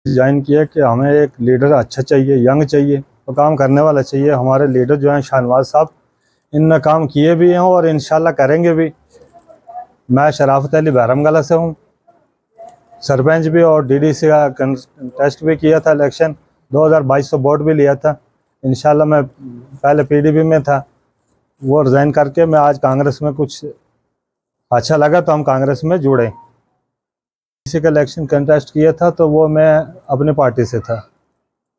Design किया कि हमें एक लीडर अच्छा चाहिए, यंग चाहिए तो काम करने वाला चाहिए। हमारे लीडर जो हैं शाहनवाज साहब, इनने काम किए भी हैं और इंशाल्लाह करेंगे भी। मैं शराफत अली बहरमगला से हूँ, सरपंच भी और डीडीसी का टेस्ट भी किया था। इलेक्शन 2022 से वोट भी लिया था। इंशाल्लाह मैं पहले पीडीपी में था, वो रिज़ाइन करके मैं आज कांग्रेस में कुछ अच्छा लगा तो हम कांग्रेस में जुड़े। किसी का इलेक्शन कंटेस्ट किया था तो वो मैं अपनी पार्टी से था।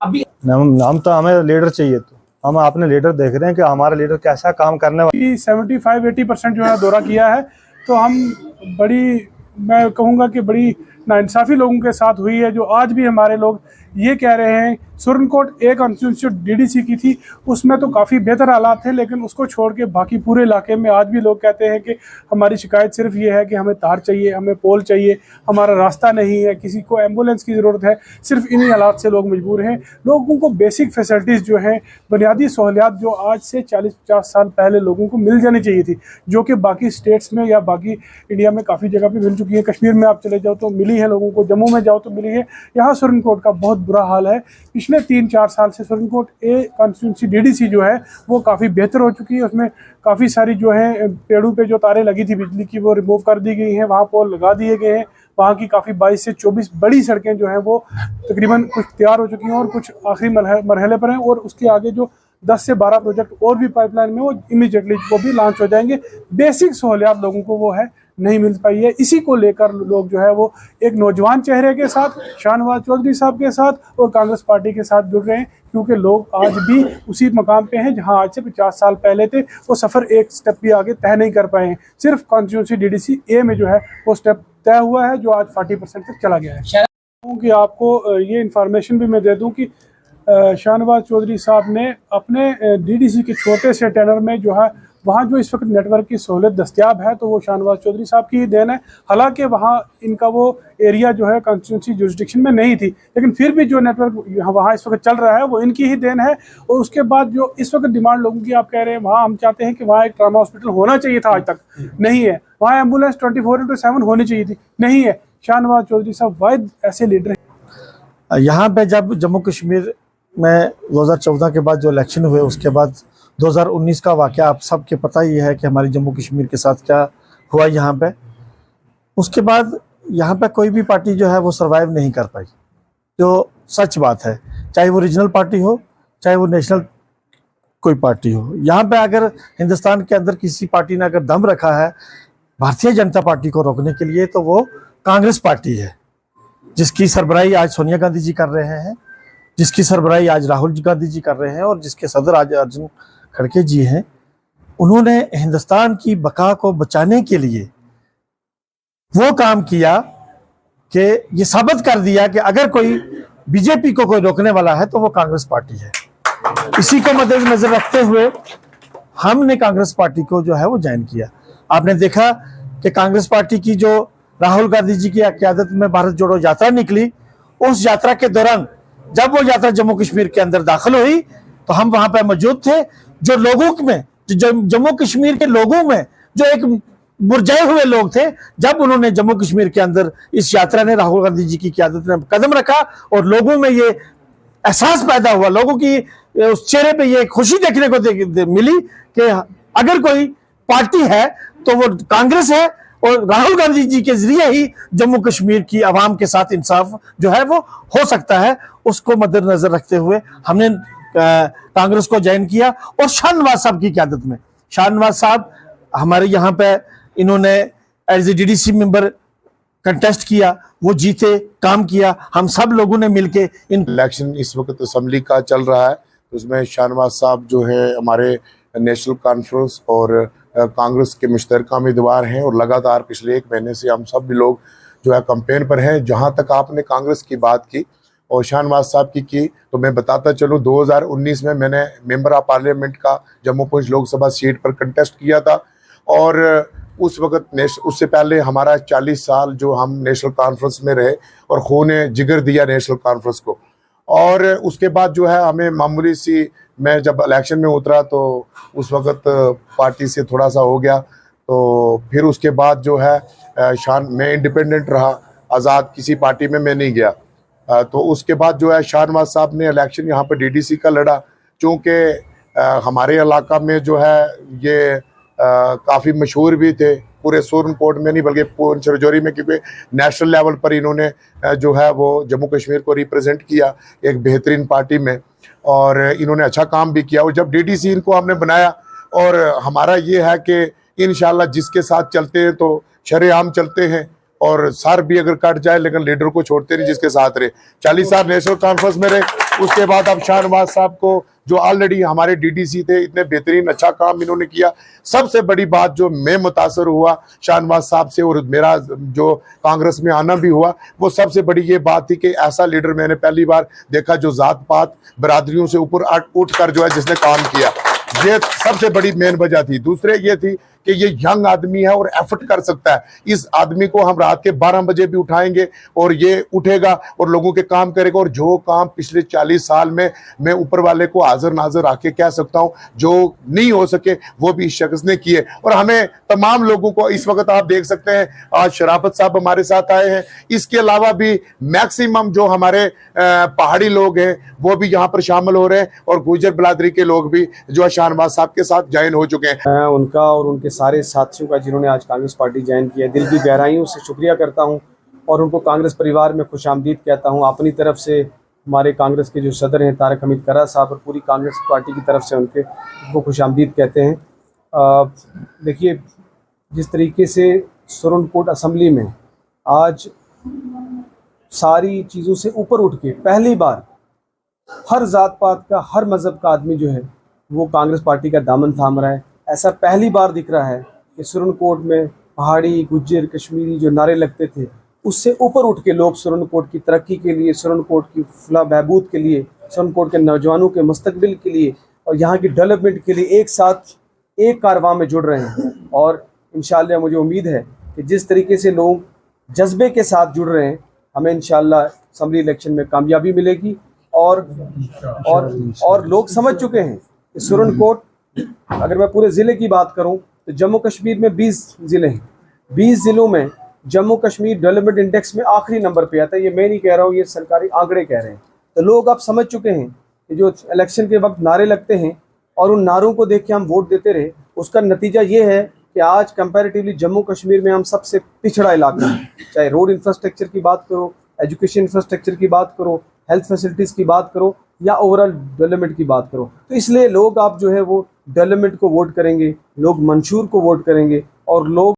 अभी हम तो हमें लीडर चाहिए, तो हम अपने लीडर देख रहे हैं कि हमारा लीडर कैसा काम करने वाला। 75-80% जो है दौरा किया है, तो हम मैं कहूँगा कि बड़ी नाइंसाफ़ी लोगों के साथ हुई है, जो आज भी हमारे लोग ये कह रहे हैं। सुरनकोट एक कॉन्स्टिट्यूंसी डीडीसी की थी, उसमें तो काफ़ी बेहतर हालात थे, लेकिन उसको छोड़ के बाकी पूरे इलाके में आज भी लोग कहते हैं कि हमारी शिकायत सिर्फ ये है कि हमें तार चाहिए, हमें पोल चाहिए, हमारा रास्ता नहीं है, किसी को एम्बुलेंस की ज़रूरत है। सिर्फ इन्हीं हालात से लोग मजबूर हैं। लोगों को बेसिक फैसिलिटीज़ जो हैं, बुनियादी सहूलियात जो आज से 40-50 साल पहले लोगों को मिल जानी चाहिए थी, जो कि बाकी स्टेट्स में या बाकी इंडिया में काफ़ी जगह पे मिल चुकी है। कश्मीर में आप चले जाओ तो मिली है लोगों को, जम्मू में जाओ तो मिली है। यहाँ सुरनकोट का बहुत बुरा हाल है। पिछले 3-4 साल से सुरनकोट ए कॉन्स्टिट्यूंसी डीडीसी जो है वो काफ़ी बेहतर हो चुकी है। उसमें काफ़ी सारी जो है पेड़ों पे जो तारें लगी थी बिजली की, वो रिमूव कर दी गई हैं, वहाँ पोल लगा दिए गए हैं। वहाँ की काफ़ी 22 से 24 बड़ी सड़कें जो हैं वो तकरीबन कुछ तैयार हो चुकी हैं और कुछ आखिरी मरहले पर हैं, और उसके आगे जो 10 से 12 प्रोजेक्ट और भी पाइपलाइन में, वो इमीडिएटली वो भी लॉन्च हो जाएंगे। बेसिक सहूलियात लोगों को वो है नहीं मिल पाई है। इसी को लेकर लोग जो है वो एक नौजवान चेहरे के साथ, शाहनवाज चौधरी साहब के साथ और कांग्रेस पार्टी के साथ जुड़ रहे हैं, क्योंकि लोग आज भी उसी मकाम पे हैं जहां आज से 50 साल पहले थे। वो सफ़र एक स्टेप भी आगे तय नहीं कर पाए हैं। सिर्फ कॉन्स्टिट्यूंसी डीडीसी ए में जो है वो स्टेप तय हुआ है, जो आज 40% तक चला गया है। कि आपको ये इन्फॉर्मेशन भी मैं दे दूं कि शाहनवाज चौधरी साहब ने अपने डीडीसी के छोटे से टेनर में जो है वहाँ जो इस वक्त नेटवर्क की सहूलत दस्तियाब है, तो वो शाहनवाज चौधरी साहब की ही देन है। हालांकि वहाँ इनका वो एरिया जो है कॉन्स्टिट्यूंसी जुरिस्डिक्शन में नहीं थी, लेकिन फिर भी जो नेटवर्क वहाँ इस वक्त चल रहा है वो इनकी ही देन है। और उसके बाद जो इस वक्त डिमांड लोगों की आप कह रहे हैं, वहाँ हम चाहते हैं कि वहाँ एक ट्रामा हॉस्पिटल होना चाहिए था, आज तक नहीं है। वहाँ एम्बुलेंस 24/7 होनी चाहिए थी, नहीं है। शाहनवाज चौधरी साहब वाहिद ऐसे लीडर हैं। यहाँ पे जब जम्मू कश्मीर में 2014 के बाद जो इलेक्शन हुए, उसके बाद 2019 का वाक़या आप सबके पता ही है कि हमारी जम्मू कश्मीर के साथ क्या हुआ यहाँ पे। उसके बाद यहाँ पे कोई भी पार्टी जो है वो सरवाइव नहीं कर पाई, जो सच बात है। चाहे वो रीजनल पार्टी हो, चाहे वो नेशनल कोई पार्टी हो। यहाँ पे अगर हिंदुस्तान के अंदर किसी पार्टी ने अगर दम रखा है भारतीय जनता पार्टी को रोकने के लिए, तो वो कांग्रेस पार्टी है, जिसकी सरबराही आज सोनिया गांधी जी कर रहे हैं, जिसकी सरबराही आज राहुल गांधी जी कर रहे हैं, और जिसके सदर आज अर्जुन खड़गे जी हैं। उन्होंने हिंदुस्तान की बका को बचाने के लिए वो काम किया कि ये साबित कर दिया कि अगर कोई बीजेपी को कोई रोकने वाला है तो वो कांग्रेस पार्टी है। इसी को मद्देनजर रखते हुए हमने कांग्रेस पार्टी को जो है वो ज्वाइन किया। आपने देखा कि कांग्रेस पार्टी की जो राहुल गांधी जी की क़यादत में भारत जोड़ो यात्रा निकली, उस यात्रा के दौरान जब वो यात्रा जम्मू कश्मीर के अंदर दाखिल हुई तो हम वहां पर मौजूद थे। जो लोगों में, जो जम्मू कश्मीर के लोगों में जो एक मुरझाए हुए लोग थे, जब उन्होंने जम्मू कश्मीर के अंदर इस यात्रा ने, राहुल गांधी जी की क़यादत में कदम रखा और लोगों में ये एहसास पैदा हुआ, लोगों की उस चेहरे पे ये खुशी देखने को मिली कि अगर कोई पार्टी है तो वो कांग्रेस है, और राहुल गांधी जी के जरिए ही जम्मू कश्मीर की आवाम के साथ इंसाफ जो है वो हो सकता है। उसको मद्देनजर रखते हुए हमने कांग्रेस को ज्वाइन किया। और शाहनवाज साहब की क़यादत में, शाहनवाज साहब हमारे यहाँ पे इन्होंने as a DDC member contest किया, वो जीते, काम किया, हम सब लोगों ने मिलके इलेक्शन इस वक्त असेंबली का चल रहा है, उसमें शाहनवाज साहब जो है हमारे नेशनल कॉन्फ्रेंस और कांग्रेस के मुश्तरका उम्मीदवार हैं, और लगातार पिछले 1 महीने से हम सब भी लोग जो है कैंपेन पर हैं। जहाँ तक आपने कांग्रेस की बात की और शाहनवाज साहब की तो मैं बताता चलूँ, 2019 में मैंने मेंबर ऑफ पार्लियामेंट का जम्मू पुंछ लोकसभा सीट पर कंटेस्ट किया था, और उस वक्त उससे पहले हमारा 40 साल जो हम नेशनल कॉन्फ्रेंस में रहे और खूने जिगर दिया नेशनल कॉन्फ्रेंस को। और उसके बाद जो है हमें मामूली सी, मैं जब इलेक्शन में उतरा तो उस वक्त पार्टी से थोड़ा सा हो गया, तो फिर उसके बाद जो है मैं इंडिपेंडेंट रहा, आज़ाद, किसी पार्टी में मैं नहीं गया। तो उसके बाद जो है शाहनवाज साहब ने इलेक्शन यहाँ पर डीडीसी का लड़ा, चूँकि हमारे इलाका में जो है ये काफ़ी मशहूर भी थे, पूरे सुरनकोट में नहीं बल्कि पूंछ राजौरी में, क्योंकि नेशनल लेवल पर इन्होंने जो है वो जम्मू कश्मीर को रिप्रेजेंट किया एक बेहतरीन पार्टी में, और इन्होंने अच्छा काम भी किया। और जब डीडीसी इनको हमने बनाया, और हमारा ये है कि इंशाल्लाह जिसके साथ चलते हैं तो शरेआम चलते हैं, और सर भी अगर कट जाए लेकिन लीडर को छोड़ते नहीं जिसके साथ रहे। 40 साल नेशनल कॉन्फ्रेंस में रहे, उसके बाद अब शाहनवाज साहब को जो ऑलरेडी हमारे डीडीसी थे, इतने बेहतरीन अच्छा काम इन्होंने किया। सबसे बड़ी बात जो मैं मुतासर हुआ शाहनवाज साहब से, और मेरा जो कांग्रेस में आना भी हुआ, वो सबसे बड़ी ये बात थी कि ऐसा लीडर मैंने पहली बार देखा जो जात पात बरादरियों से ऊपर उठ कर जो है जिसने काम किया। ये सबसे बड़ी मेन वजह थी। दूसरे ये थी कि ये यंग आदमी है और एफर्ट कर सकता है। इस आदमी को हम रात के 12 बजे भी उठाएंगे और ये उठेगा और लोगों के काम करेगा। और जो काम पिछले 40 साल में मैं ऊपर वाले को हाजिर नाजिर आके कह सकता हूँ जो नहीं हो सके वो भी इस शख्स ने किए। और हमें तमाम लोगों को इस वक्त आप देख सकते हैं, आज शराफत साहब हमारे साथ आए हैं, इसके अलावा भी मैक्सिमम जो हमारे पहाड़ी लोग हैं वो भी यहाँ पर शामिल हो रहे हैं, और गुजर बिरादरी के लोग भी जो शाहनवाज साहब के साथ ज्वाइन हो चुके हैं। मैं उनका और उनके सारे साथियों का जिन्होंने आज कांग्रेस पार्टी ज्वाइन किया, दिल की गहराइयों से शुक्रिया करता हूं, और उनको कांग्रेस परिवार में खुशामदीद कहता हूं। अपनी तरफ से हमारे कांग्रेस के जो सदर हैं तारक हमीद करा साहब, और पूरी कांग्रेस पार्टी की तरफ से उनको खुशामदीद कहते हैं। देखिए, जिस तरीके से सुरनकोट असम्बली में आज सारी चीज़ों से ऊपर उठ के पहली बार हर जात पात का, हर मज़हब का आदमी जो है वो कांग्रेस पार्टी का दामन थाम रहा है, ऐसा पहली बार दिख रहा है कि सुरनकोट में पहाड़ी, गुज्जर, कश्मीरी जो नारे लगते थे उससे ऊपर उठ के लोग सुरनकोट की तरक्की के लिए, सुरनकोट की फलाह बहबूद के लिए, सुरनकोट के नौजवानों के मुस्तकबिल के लिए और यहाँ की डेवलपमेंट के लिए एक साथ एक कारवां में जुड़ रहे हैं। और इंशाअल्लाह मुझे उम्मीद है कि जिस तरीके से लोग जज्बे के साथ जुड़ रहे हैं, हमें इंशाअल्लाह असम्बली इलेक्शन में कामयाबी मिलेगी। और लोग समझ चुके हैं कि सुरनकोट, अगर मैं पूरे ज़िले की बात करूं तो जम्मू कश्मीर में 20 ज़िले हैं, 20 ज़िलों में जम्मू कश्मीर डेवलपमेंट इंडेक्स में आखिरी नंबर पे आता है। ये मैं नहीं कह रहा हूँ, ये सरकारी आंकड़े कह रहे हैं। तो लोग अब समझ चुके हैं कि जो इलेक्शन के वक्त नारे लगते हैं और उन नारों को देख के हम वोट देते रहे, उसका नतीजा ये है कि आज कंपैरेटिवली जम्मू कश्मीर में हम सबसे पिछड़ा इलाका है। चाहे रोड इंफ्रास्ट्रक्चर की बात करो, एजुकेशन इंफ्रास्ट्रक्चर की बात करो, हेल्थ फैसिलिटीज़ की बात करो, या ओवरऑल डेवलपमेंट की बात करो। तो इसलिए लोग आप जो है वो डेवलपमेंट को वोट करेंगे, लोग मंशूर को वोट करेंगे, और लोग